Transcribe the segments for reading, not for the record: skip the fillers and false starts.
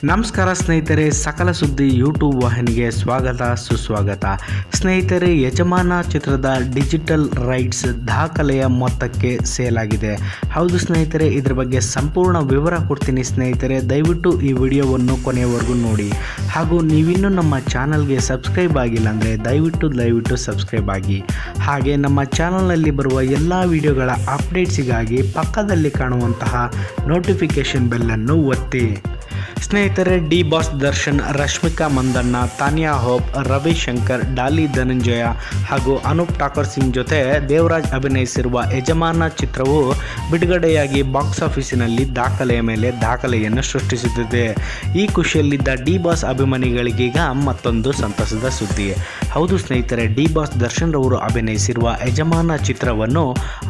ನಮಸ್ಕಾರ ಸ್ನೇಹಿತರೆ, ಸಕಲ ಸುದ್ದಿ ಯೂಟ್ಯೂಬ್ ವಾಹಿನಿಗೆ ಸ್ವಾಗತ ಸುಸ್ವಾಗತ. ಸ್ನೇಹಿತರೆ, ಯಜಮಾನ ಚಿತ್ರದ ಡಿಜಿಟಲ್ ರೈಟ್ಸ್ ದಾಖಲೆಯ ಮೊತ್ತಕ್ಕೆ ಸೇಲ್ ಆಗಿದೆ. ಹೌದು ಸ್ನೇಹಿತರೆ, ಇದ್ರ ಬಗ್ಗೆ ಸಂಪೂರ್ಣ ವಿವರ ಕೊಡ್ತೀನಿ ಸ್ನೇಹಿತರೆ. ದಯವಿಟ್ಟು ಈ ವಿಡಿಯೋವನ್ನು ಕೊನೆಯವರೆಗೂ ನೋಡಿ. ಹಾಗೂ ನೀವಿನ್ನೂ ನಮ್ಮ ಚಾನಲ್ಗೆ ಸಬ್ಸ್ಕ್ರೈಬ್ ಆಗಿಲ್ಲ ಅಂದರೆ ದಯವಿಟ್ಟು ಸಬ್ಸ್ಕ್ರೈಬ್ ಆಗಿ. ಹಾಗೆ ನಮ್ಮ ಚಾನಲ್ನಲ್ಲಿ ಬರುವ ಎಲ್ಲ ವಿಡಿಯೋಗಳ ಅಪ್ಡೇಟ್ಸಿಗಾಗಿ ಪಕ್ಕದಲ್ಲಿ ಕಾಣುವಂತಹ ನೋಟಿಫಿಕೇಷನ್ ಬೆಲ್ಲನ್ನು ಒತ್ತಿ. ಸ್ನೇಹಿತರೆ, ಡಿ ಬಾಸ್ ದರ್ಶನ್, ರಶ್ಮಿಕಾ ಮಂದಣ್ಣ, ತಾನ್ಯಾ ಹೋಪ್, ರವಿಶಂಕರ್, ಡಾಲಿ ಧನಂಜಯ ಹಾಗೂ ಅನೂಪ್ ಠಾಕೂರ್ ಸಿಂಗ್ ಜೊತೆ ದೇವರಾಜ್ ಅಭಿನಯಿಸಿರುವ ಯಜಮಾನ ಚಿತ್ರವು ಬಿಡುಗಡೆಯಾಗಿ ಬಾಕ್ಸ್ ಆಫೀಸಿನಲ್ಲಿ ದಾಖಲೆಯ ಮೇಲೆ ದಾಖಲೆಯನ್ನು ಸೃಷ್ಟಿಸುತ್ತಿದೆ. ಈ ಖುಷಿಯಲ್ಲಿದ್ದ ಡಿ ಬಾಸ್ ಅಭಿಮಾನಿಗಳಿಗೀಗ ಮತ್ತೊಂದು ಸಂತಸದ ಸುದ್ದಿ. ಹೌದು ಸ್ನೇಹಿತರೆ, ಡಿ ಬಾಸ್ ದರ್ಶನ್ ರವರು ಅಭಿನಯಿಸಿರುವ ಯಜಮಾನ ಚಿತ್ರವನ್ನು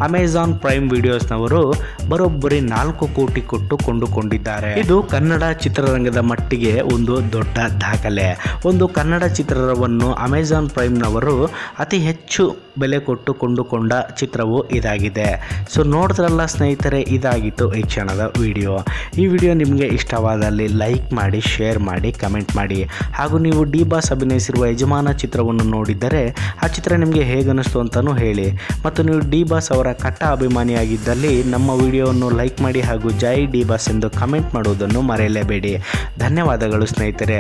ಅಮೆಜಾನ್ ಪ್ರೈಮ್ ವಿಡಿಯೋಸ್ನವರು ಬರೋಬ್ಬರಿ 4 ಕೋಟಿ ಕೊಟ್ಟು ಕೊಂಡುಕೊಂಡಿದ್ದಾರೆ. ಇದು ಕನ್ನಡ ಚಿತ್ರರಂಗದ ಮಟ್ಟಿಗೆ ಒಂದು ದೊಡ್ಡ ದಾಖಲೆ. ಒಂದು ಕನ್ನಡ ಚಿತ್ರವನ್ನು ಅಮೆಜಾನ್ ಪ್ರೈಮ್ನವರು ಅತಿ ಹೆಚ್ಚು ಬೆಲೆ ಕೊಟ್ಟು ಕೊಂಡುಕೊಂಡ ಚಿತ್ರವು ಇದಾಗಿದೆ. ಸೊ ನೋಡಿದ್ರಲ್ಲ ಸ್ನೇಹಿತರೆ, ಇದಾಗಿತ್ತು ಈ ಕ್ಷಣದ ವಿಡಿಯೋ. ಈ ವಿಡಿಯೋ ನಿಮಗೆ ಇಷ್ಟವಾದಲ್ಲಿ ಲೈಕ್ ಮಾಡಿ, ಶೇರ್ ಮಾಡಿ, ಕಮೆಂಟ್ ಮಾಡಿ. ಹಾಗೂ ನೀವು ಡಿ ಬಾಸ್ ಅಭಿನಯಿಸಿರುವ ಯಜಮಾನ ಚಿತ್ರವನ್ನು ನೋಡಿದ್ದರೆ ಆ ಚಿತ್ರ ನಿಮಗೆ ಹೇಗನ್ನಿಸ್ತು ಅಂತಲೂ ಹೇಳಿ. ಮತ್ತು ನೀವು ಡಿ ಬಾಸ್ ಅವರ ಕಟ್ಟ ಅಭಿಮಾನಿಯಾಗಿದ್ದಲ್ಲಿ ನಮ್ಮ ವಿಡಿಯೋವನ್ನು ಲೈಕ್ ಮಾಡಿ ಹಾಗೂ ಜೈ ಡಿ ಬಾಸ್ ಎಂದು ಕಮೆಂಟ್ ಮಾಡುವುದನ್ನು ಮರೆಯಲೇಬೇಡಿ. ಧನ್ಯವಾದಗಳು ಸ್ನೇಹಿತರೆ.